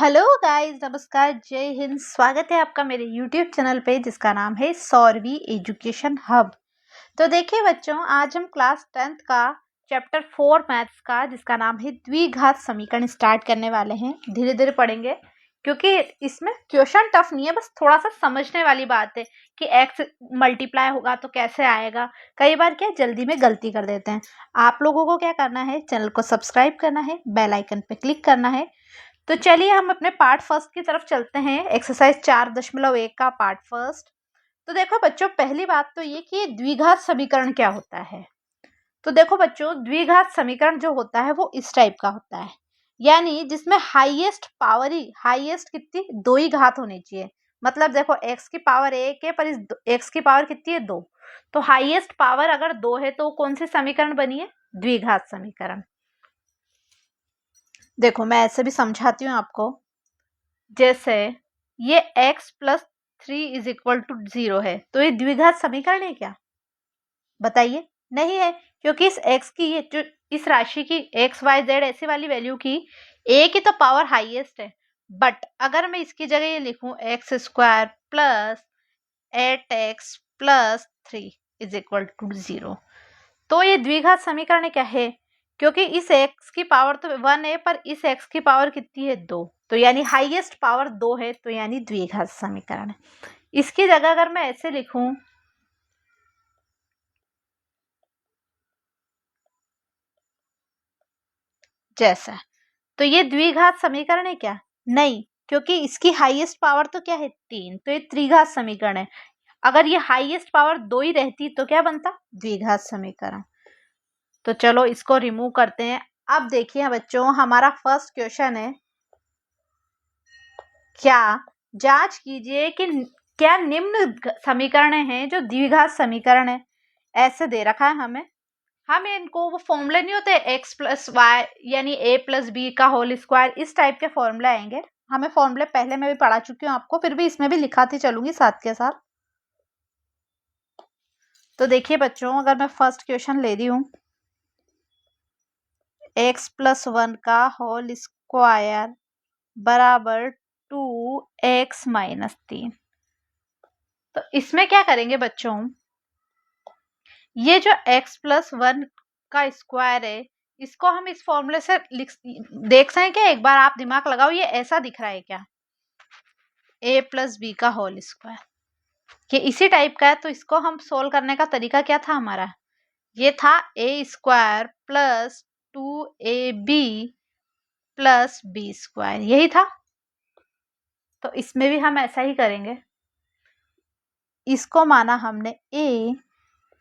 Hello guys, नमस्कार, जय हिंद। स्वागत है आपका मेरे यूट्यूब चैनल पे जिसका नाम है सौरवी एजुकेशन हब। तो देखिए बच्चों, आज हम क्लास 10th का चैप्टर 4 मैथ्स का जिसका नाम है द्विघात समीकरण स्टार्ट करने वाले हैं। धीरे धीरे पढ़ेंगे क्योंकि इसमें क्वेश्चन टफ नहीं है, बस थोड़ा सा समझने वाली बात है कि एक्स मल्टीप्लाई होगा तो कैसे आएगा। कई बार क्या जल्दी में गलती कर देते हैं। आप लोगों को क्या करना है, चैनल को सब्सक्राइब करना है, बेल आइकन पे क्लिक करना है। तो चलिए हम अपने पार्ट फर्स्ट की तरफ चलते हैं। एक्सरसाइज 4.1 का पार्ट फर्स्ट। तो देखो बच्चों, पहली बात तो ये कि द्विघात समीकरण क्या होता है। तो देखो बच्चों, द्विघात समीकरण जो होता है वो इस टाइप का होता है, यानी जिसमें हाईएस्ट कितनी, दो ही घात होनी चाहिए। मतलब देखो x की पावर 1 है पर इस x की पावर कितनी है, 2। तो हाईएस्ट पावर अगर 2 है तो कौन सी समीकरण बनी है, द्विघात समीकरण। देखो मैं ऐसे भी समझाती हूँ आपको। जैसे ये x plus 3 is equal to 0 है, तो ये द्विघात समीकरण है क्या, बताइए। नहीं है, क्योंकि इस x की, ये जो इस राशि की x y z ऐसी वाली वैल्यू की a की तो पावर हाईएस्ट है। बट अगर मैं इसकी जगह ये लिखूं x square plus 8x plus 3 is equal to 0, तो ये द्विघात समीकरण क्या है, क्योंकि इस x की पावर तो 1 है पर इस x की पावर कितनी है, 2। तो यानी हाईएस्ट पावर 2 है, तो यानी द्विघात समीकरण है। इसकी जगह अगर मैं ऐसे लिखूं, जैसा, तो ये द्विघात समीकरण है क्या, नहीं, क्योंकि इसकी हाईएस्ट पावर तो क्या है, 3। तो ये त्रिघात समीकरण है। अगर ये हाईएस्ट पावर 2 ही रहती तो क्या बनता, द्विघात समीकरण। तो चलो इसको रिमूव करते हैं। अब देखिए बच्चों, हमारा फर्स्ट क्वेश्चन है, क्या जांच कीजिए कि क्या निम्न समीकरण हैं जो द्विघात समीकरण है। ऐसे दे रखा है हमें इनको वो फॉर्मूले नहीं होते, एक्स प्लस वाई यानी ए प्लस बी का होल स्क्वायर, इस टाइप के फॉर्मूले आएंगे। हमें फॉर्मूले पहले मैं भी पढ़ा चुकी हूँ आपको, फिर भी इसमें भी लिखाती चलूंगी साथ के साथ। तो देखिए बच्चों, अगर मैं फर्स्ट क्वेश्चन ले रही हूँ, एक्स प्लस 1 का होल स्क्वायर बराबर 2x माइनस 3। तो इसमें क्या करेंगे बच्चों, ये जो x प्लस 1 का स्क्वायर है, इसको हम इस फॉर्मूले से देख सकते हैं क्या, एक बार आप दिमाग लगाओ, ये ऐसा दिख रहा है क्या, a प्लस बी का होल स्क्वायर। ये इसी टाइप का है, तो इसको हम सोल्व करने का तरीका क्या था हमारा, ये था a square plus 2ab plus b square, यही था। तो इसमें भी हम ऐसा ही करेंगे। इसको माना हमने a,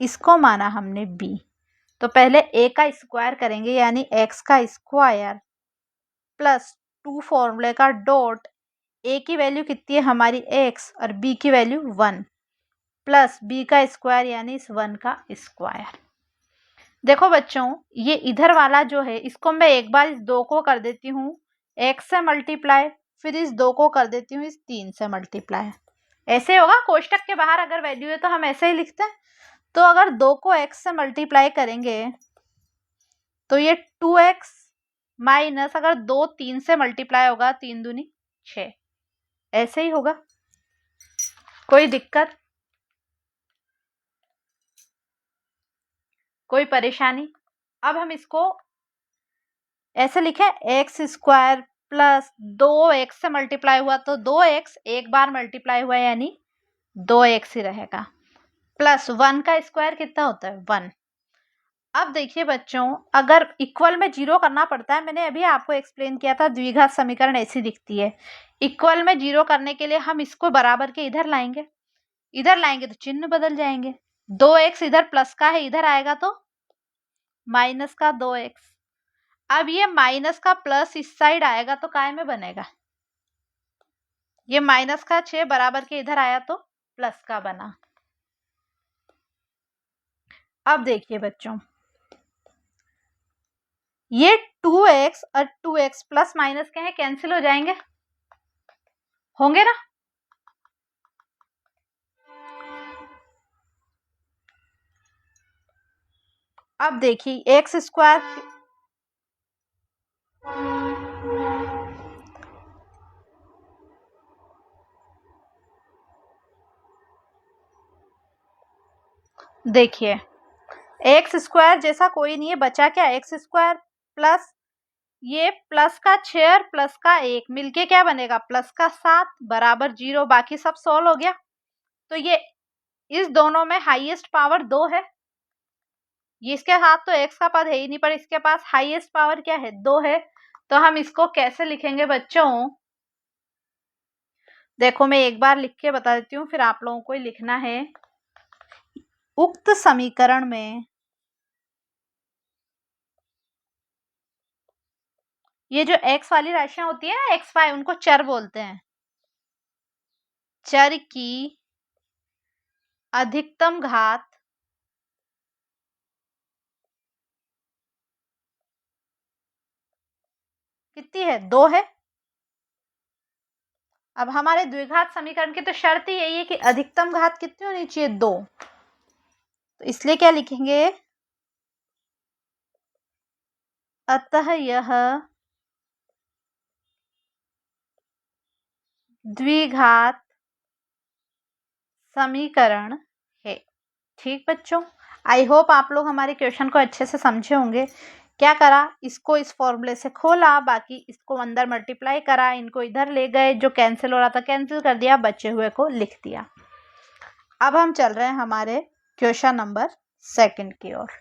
इसको माना हमने b। तो पहले a का स्क्वायर करेंगे, यानी x का स्क्वायर प्लस 2 फॉर्मूले का डॉट, a की वैल्यू कितनी है हमारी x और b की वैल्यू 1, प्लस b का स्क्वायर यानी इस 1 का स्क्वायर। देखो बच्चों, ये इधर वाला जो है, इसको मैं एक बार इस 2 को कर देती हूँ x से मल्टीप्लाई, फिर इस 2 को कर देती हूँ इस 3 से मल्टीप्लाई। ऐसे होगा, कोष्टक के बाहर अगर वैल्यू है तो हम ऐसे ही लिखते हैं। तो अगर 2 को x से मल्टीप्लाई करेंगे तो ये 2x माइनस, अगर 2 3 से मल्टीप्लाई होगा, 3 दूनी 6, ऐसे ही होगा। कोई दिक्कत, कोई परेशानी। अब हम इसको ऐसे लिखें, एक्स स्क्वायर प्लस 2x से मल्टीप्लाई हुआ तो 2x, एक बार मल्टीप्लाई हुआ यानी 2x ही रहेगा, प्लस 1 का स्क्वायर कितना होता है, 1। अब देखिए बच्चों, अगर इक्वल में 0 करना पड़ता है, मैंने अभी आपको एक्सप्लेन किया था, द्विघात समीकरण ऐसी दिखती है। इक्वल में 0 करने के लिए हम इसको बराबर के इधर लाएंगे, इधर लाएंगे तो चिन्ह बदल जाएंगे। 2x इधर प्लस का है, इधर आएगा तो माइनस का 2x। अब ये माइनस का प्लस इस साइड आएगा तो काय में बनेगा, ये माइनस का 6 बराबर के इधर आया तो प्लस का बना। अब देखिए बच्चों, ये 2x और 2x प्लस माइनस के हैं, कैंसिल हो जाएंगे, होंगे ना। अब देखिए एक्स स्क्वायर, देखिए एक्स स्क्वायर जैसा कोई नहीं है, बचा क्या एक्स स्क्वायर प्लस ये प्लस का 6 और प्लस का 1 मिलके क्या बनेगा प्लस का 7 बराबर 0। बाकी सब सॉल्व हो गया। तो ये इस दोनों में हाईएस्ट पावर 2 है। ये इसके साथ तो एक्स का पद है ही नहीं, पर इसके पास हाईएस्ट पावर क्या है 2 है। तो हम इसको कैसे लिखेंगे बच्चों? देखो मैं एक बार लिख के बता देती हूँ, फिर आप लोगों को ही लिखना है। उक्त समीकरण में ये जो एक्स वाली राशियां होती है ना एक्स वाई, उनको चर बोलते हैं। चर की अधिकतम घात कितनी है 2 है। अब हमारे द्विघात समीकरण की तो शर्त ही यही है कि अधिकतम घात कितनी होनी चाहिए 2। तो इसलिए क्या लिखेंगे, अतः यह द्विघात समीकरण है। ठीक बच्चों, आई होप आप लोग हमारे क्वेश्चन को अच्छे से समझे होंगे। क्या करा, इसको इस फॉर्मूले से खोला, बाकी इसको अंदर मल्टीप्लाई करा, इनको इधर ले गए, जो कैंसिल हो रहा था कैंसिल कर दिया, बचे हुए को लिख दिया। अब हम चल रहे हैं हमारे क्वेश्चन नंबर 2 की ओर।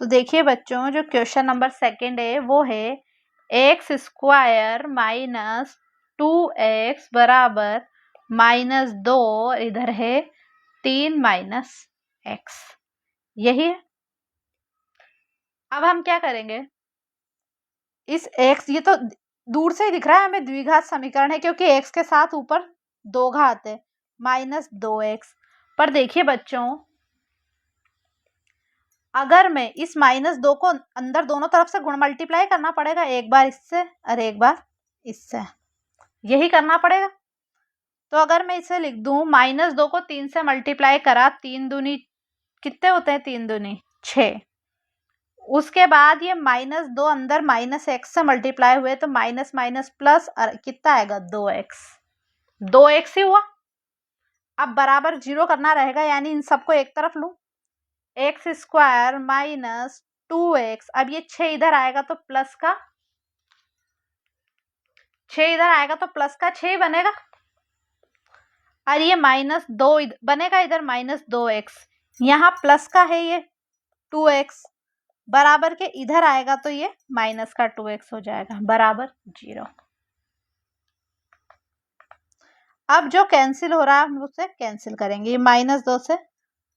तो देखिए बच्चों, जो क्वेश्चन नंबर 2 है वो है एक्स स्क्वायर माइनस 2x बराबर -2, इधर है 3 माइनस एक्स, यही है। अब हम क्या करेंगे, इस x, ये तो दूर से ही दिख रहा है हमें द्विघात समीकरण है, क्योंकि x के साथ ऊपर 2 घात है -2x। पर देखिए बच्चों, अगर मैं इस -2 को अंदर दोनों तरफ से गुण मल्टीप्लाई करना पड़ेगा, एक बार इससे और एक बार इससे, यही करना पड़ेगा। तो अगर मैं इसे लिख दूं -2 को 3 से मल्टीप्लाई करा, 3 दूनी कितने होते हैं, 3 दूनी 6। उसके बाद ये -2 अंदर -x से मल्टीप्लाई हुए, तो माइनस माइनस प्लस, और कितना आएगा 2x, 2x ही हुआ। अब बराबर 0 करना रहेगा, यानी इन सबको एक तरफ लूं, एक्स स्क्वायर माइनस 2x, अब ये 6 इधर आएगा तो प्लस का 6 इधर आएगा तो प्लस का 6 बनेगा, और ये -2 बनेगा इधर -2x, यहाँ प्लस का है ये 2x, बराबर के इधर आएगा तो ये माइनस का 2x हो जाएगा बराबर 0। अब जो कैंसिल हो रहा है हम उसे कैंसिल करेंगे, ये -2 से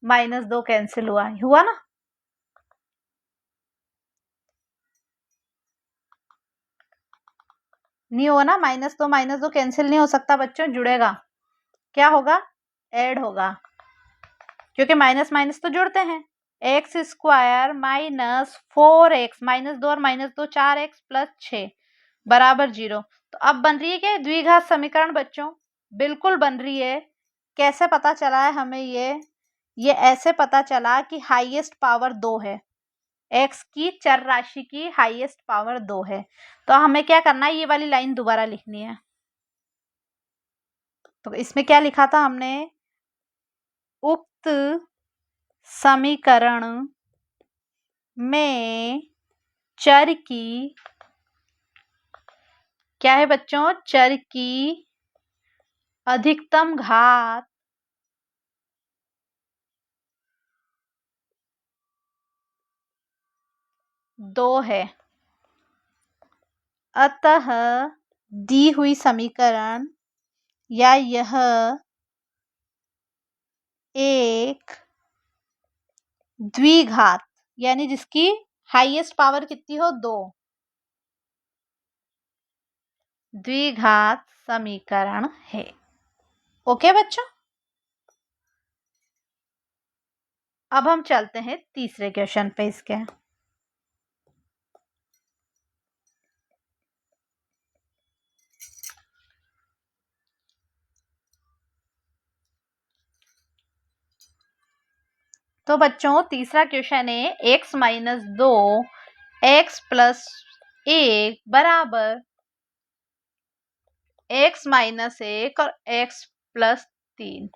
-2 कैंसिल हुआ ना। नहीं हुआ ना, -2 कैंसिल नहीं हो सकता बच्चों, जुड़ेगा, क्या होगा ऐड होगा, क्योंकि माइनस माइनस तो जुड़ते हैं। एक्स स्क्वायर माइनस 4x, -2 और -2 4x प्लस 6 बराबर 0। तो अब बन रही है क्या द्विघात समीकरण बच्चों? बिल्कुल बन रही है। कैसे पता चला है हमें ये ऐसे पता चला कि हाईएस्ट पावर 2 है, एक्स की चर राशि की हाईएस्ट पावर 2 है। तो हमें क्या करना है, ये वाली लाइन दोबारा लिखनी है। तो इसमें क्या लिखा था हमने, उक्त समीकरण में चर की, क्या है बच्चों, चर की अधिकतम घात 2 है। अतः दी हुई समीकरण या यह एक द्विघात, यानी जिसकी हाईएस्ट पावर कितनी हो 2, द्विघात समीकरण है। ओके बच्चों, अब हम चलते हैं तीसरे क्वेश्चन पे इसके। तो बच्चों तीसरा क्वेश्चन है x -2 x प्लस 1 बराबर x माइनस 1 और x प्लस 3।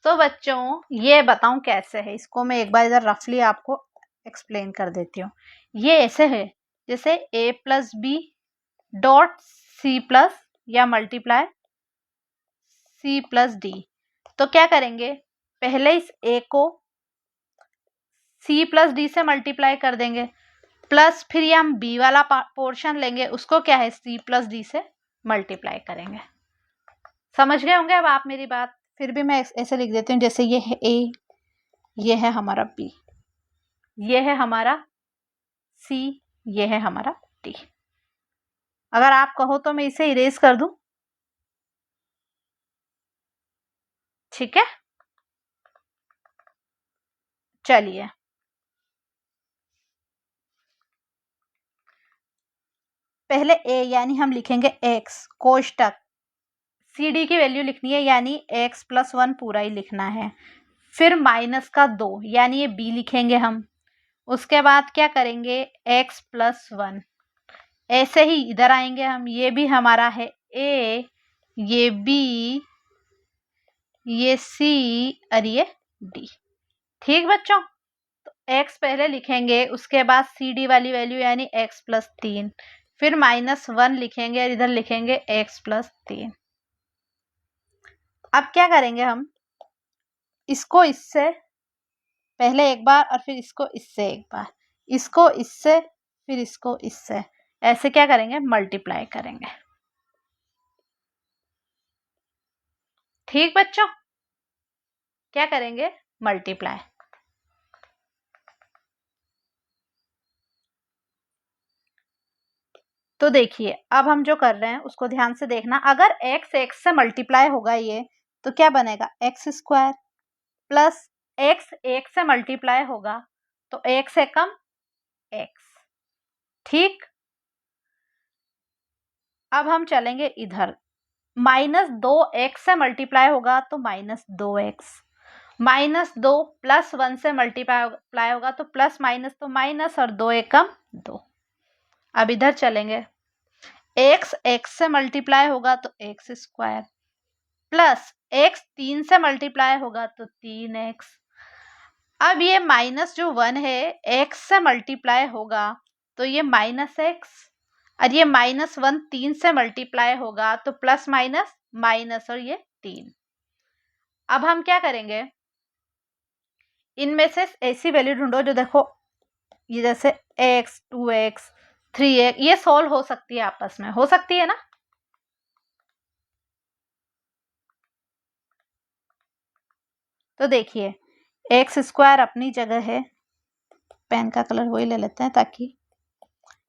तो बच्चों ये बताऊं कैसे है, इसको मैं एक बार इधर रफली आपको एक्सप्लेन कर देती हूँ। ये ऐसे है जैसे a plus b dot c plus या मल्टीप्लाई सी प्लस डी। तो क्या करेंगे, पहले इस a को सी प्लस डी से मल्टीप्लाई कर देंगे, प्लस फिर ये हम b वाला पोर्शन लेंगे, उसको क्या है सी प्लस डी से मल्टीप्लाई करेंगे। समझ गए होंगे अब आप मेरी बात। फिर भी मैं ऐसे लिख देती हूँ, जैसे ये है a, ये है हमारा b, ये है हमारा c, ये है हमारा d। अगर आप कहो तो मैं इसे इरेज कर दूं, ठीक है। चलिए पहले a यानी हम लिखेंगे x कोष्टक, सी डी की वैल्यू लिखनी है यानी x प्लस 1 पूरा ही लिखना है, फिर माइनस का 2 यानी ये b लिखेंगे हम। उसके बाद क्या करेंगे x प्लस 1, ऐसे ही इधर आएंगे हम, ये भी हमारा है a, ये b, ये c और ये d। ठीक बच्चों, तो x पहले लिखेंगे, उसके बाद सी डी वाली वैल्यू यानी x प्लस 3, फिर माइनस 1 लिखेंगे और इधर लिखेंगे x प्लस 3। अब क्या करेंगे हम, इसको इससे पहले एक बार और फिर इसको इससे एक बार, इसको इससे फिर इसको इससे, ऐसे क्या करेंगे मल्टीप्लाई करेंगे। ठीक बच्चों, क्या करेंगे मल्टीप्लाई। तो देखिए अब हम जो कर रहे हैं उसको ध्यान से देखना, अगर x x से मल्टीप्लाई होगा ये तो क्या बनेगा एक्स स्क्वायर, प्लस x 1 से मल्टीप्लाई होगा तो 1 से कम x। ठीक, अब हम चलेंगे इधर, माइनस 2x से मल्टीप्लाई होगा तो माइनस 2x, माइनस 2 प्लस 1 से मल्टीप्लाई होगा तो प्लस माइनस तो माइनस और 2 एकम 2। अब इधर चलेंगे, x x से मल्टीप्लाई होगा तो x स्क्वायर, प्लस x 3 से मल्टीप्लाई होगा तो 3x। अब ये माइनस जो 1 है x से मल्टीप्लाई होगा तो ये माइनस x, और ये माइनस 1 3 से मल्टीप्लाई होगा तो प्लस माइनस माइनस और ये 3। अब हम क्या करेंगे, इनमें से ऐसी वैल्यू ढूंढो जो देखो ये जैसे x 2x 3x ये सॉल्व हो सकती है, आपस में हो सकती है ना। तो देखिए एक्स स्क्वायर अपनी जगह है, पेन का कलर वही ले लेते हैं ताकि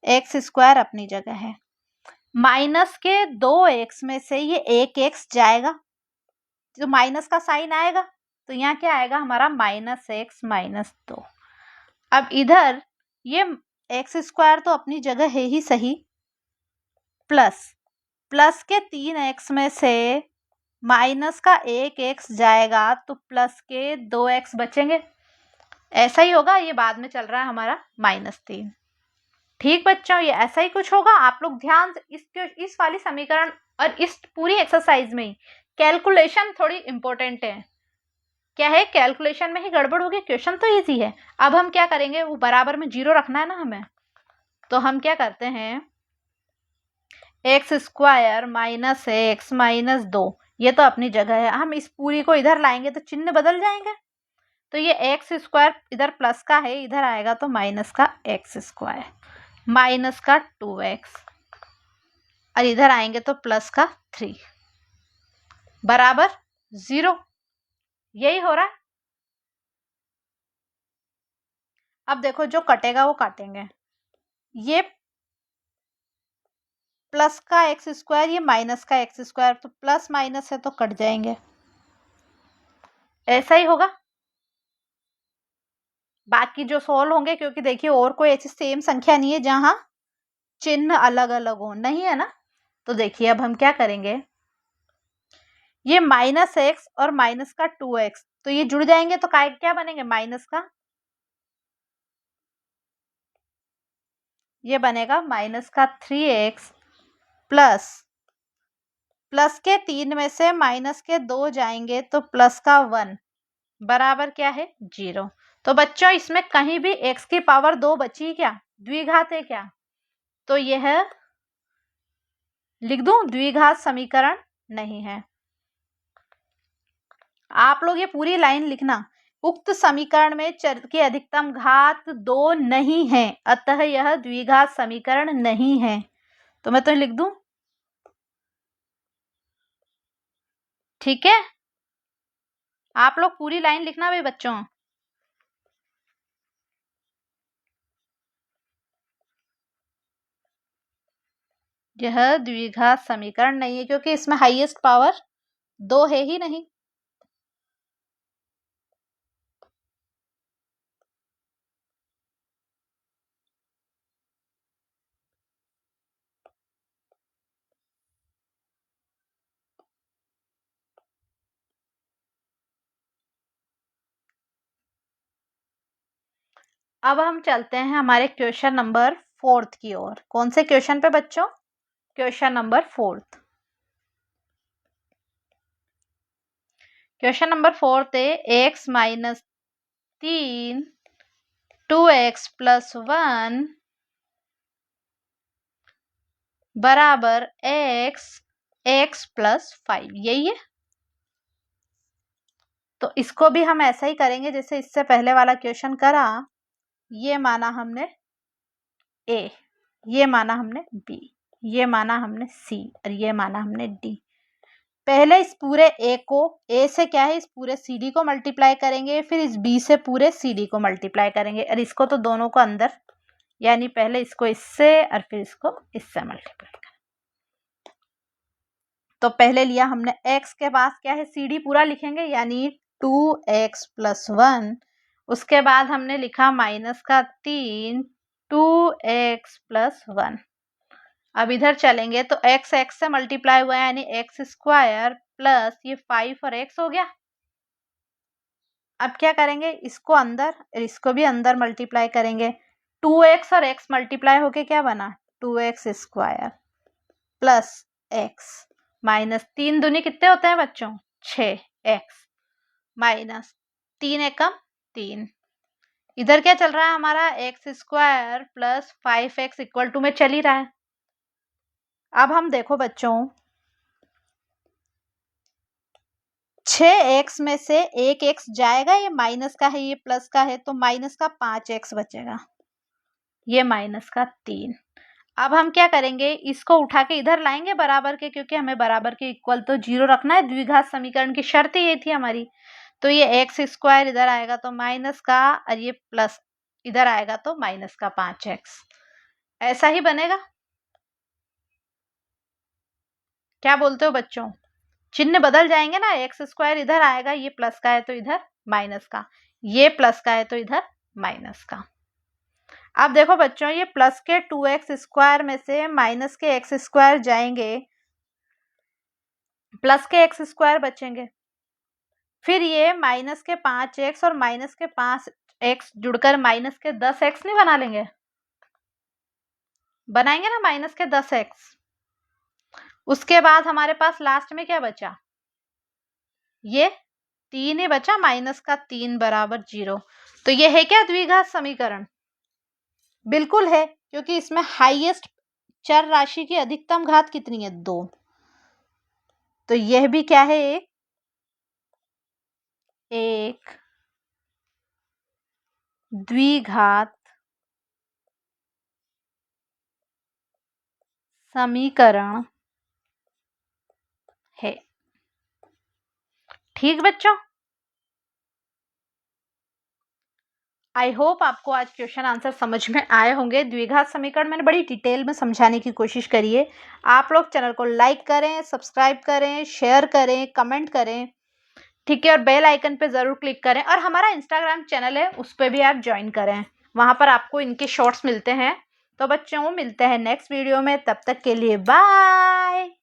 एक्स स्क्वायर अपनी जगह है, माइनस के 2x में से ये एक एक्स जाएगा, जो माइनस का साइन आएगा तो यहाँ क्या आएगा हमारा माइनस एक्स माइनस 2। अब इधर ये एक्स स्क्वायर तो अपनी जगह है ही सही, प्लस प्लस के 3x में से माइनस का 1x जाएगा तो प्लस के 2x बचेंगे, ऐसा ही होगा। ये बाद में चल रहा है हमारा -3। ठीक बच्चों, ये ऐसा ही कुछ होगा। आप लोग ध्यान से इस वाली समीकरण और इस पूरी एक्सरसाइज में कैलकुलेशन थोड़ी इंपॉर्टेंट है। क्या है, कैलकुलेशन में ही गड़बड़ होगी, क्वेश्चन तो इजी है। अब हम क्या करेंगे, वो बराबर में 0 रखना है ना हमें, तो हम क्या करते हैं x square minus x minus 2 ये तो अपनी जगह है, हम इस पूरी को इधर लाएंगे तो चिन्ह बदल जाएंगे, तो ये एक्स स्क्वायर इधर प्लस का है, इधर आएगा तो माइनस का एक्स स्क्वायर, माइनस का 2x और इधर आएंगे तो प्लस का 3 बराबर 0। यही हो रहा है। अब देखो जो कटेगा वो काटेंगे, ये प्लस का एक्स स्क्वायर ये माइनस का एक्स स्क्वायर, तो प्लस माइनस है तो कट जाएंगे, ऐसा ही होगा। बाकी जो सोल्व होंगे, क्योंकि देखिए और कोई ऐसी सेम संख्या नहीं है जहां चिन्ह अलग अलग हो, नहीं है ना। तो देखिए अब हम क्या करेंगे, ये माइनस एक्स और माइनस का 2x तो ये जुड़ जाएंगे तो क्या बनेंगे माइनस का ये बनेगा माइनस का 3x प्लस के 3 में से माइनस के 2 जाएंगे तो प्लस का 1 बराबर क्या है 0। तो बच्चों इसमें कहीं भी x की पावर 2 बची क्या, द्विघात है क्या, तो यह लिख दूं द्विघात समीकरण नहीं है। आप लोग ये पूरी लाइन लिखना, उक्त समीकरण में चर की अधिकतम घात 2 नहीं है, अतः यह द्विघात समीकरण नहीं है। तो मैं तो लिख दूं, ठीक है। आप लोग पूरी लाइन लिखना भाई बच्चों। यह द्विघात समीकरण नहीं है क्योंकि इसमें हाईएस्ट पावर 2 है ही नहीं। अब हम चलते हैं हमारे क्वेश्चन नंबर 4 की ओर। कौन से क्वेश्चन पे बच्चों, क्वेश्चन नंबर 4। क्वेश्चन नंबर 4 है x माइनस 3 2x प्लस 1 बराबर x प्लस 5, यही है। तो इसको भी हम ऐसा ही करेंगे जैसे इससे पहले वाला क्वेश्चन करा। ये माना हमने a, ये माना हमने b, ये माना हमने c और ये माना हमने d। पहले इस पूरे a को, a से क्या है, इस पूरे cd को मल्टीप्लाई करेंगे, फिर इस b से पूरे cd को मल्टीप्लाई करेंगे और इसको तो दोनों को अंदर, यानी पहले इसको इससे और फिर इसको इससे मल्टीप्लाई करेंगे। तो पहले लिया हमने x के पास क्या है, cd पूरा लिखेंगे यानी 2x प्लस 1। उसके बाद हमने लिखा माइनस का 3 2x प्लस 1। अब इधर चलेंगे तो x से मल्टीप्लाई हुआ है यानी x स्क्वायर प्लस ये 5 और x हो गया। अब क्या करेंगे, इसको अंदर और इसको भी अंदर मल्टीप्लाई करेंगे। 2x और x मल्टीप्लाई होके क्या बना 2x square plus x minus 3 दूनी कितने होते हैं बच्चों 6x माइनस 3 एकम 3। इधर क्या चल रहा है हमारा x square plus 5x equal to में चल ही रहा है। अब हम देखो बच्चों 6x में से एक x जाएगा, ये माइनस का है ये प्लस का है, तो माइनस का 5x बचेगा, ये माइनस का 3। अब हम क्या करेंगे, इसको उठा के इधर लाएंगे बराबर के, क्योंकि हमें बराबर के इक्वल तो 0 रखना है, द्विघात समीकरण की शर्त ये थी हमारी। तो ये x स्क्वायर इधर आएगा तो माइनस का, और ये प्लस इधर आएगा तो माइनस का 5x, ऐसा ही बनेगा। क्या बोलते हो बच्चों, चिन्ह बदल जाएंगे ना, x स्क्वायर इधर आएगा, ये प्लस का है तो इधर माइनस का, ये प्लस का है तो इधर माइनस का। अब देखो बच्चों ये प्लस के 2x स्क्वायर में से माइनस के x स्क्वायर जाएंगे, प्लस के x स्क्वायर बचेंगे, फिर ये माइनस के 5x और माइनस के 5x जुड़कर माइनस के 10x नहीं बना लेंगे, बनाएंगे ना माइनस के 10x। उसके बाद हमारे पास लास्ट में क्या बचा, ये 3 ही बचा, माइनस का 3 बराबर 0। तो ये है क्या द्विघात समीकरण, बिल्कुल है, क्योंकि इसमें हाईएस्ट चर राशि की अधिकतम घात कितनी है 2। तो यह भी क्या है एक द्विघात समीकरण है। ठीक बच्चों, आई होप आपको आज क्वेश्चन आंसर समझ में आए होंगे। द्विघात समीकरण मैंने बड़ी डिटेल में समझाने की कोशिश करी है। आप लोग चैनल को लाइक करें, सब्सक्राइब करें, शेयर करें, कमेंट करें, ठीक है, और बेल आइकन पे जरूर क्लिक करें, और हमारा इंस्टाग्राम चैनल है उस पर भी आप ज्वाइन करें, वहां पर आपको इनके शॉर्ट्स मिलते हैं। तो बच्चों मिलते हैं नेक्स्ट वीडियो में, तब तक के लिए बाय।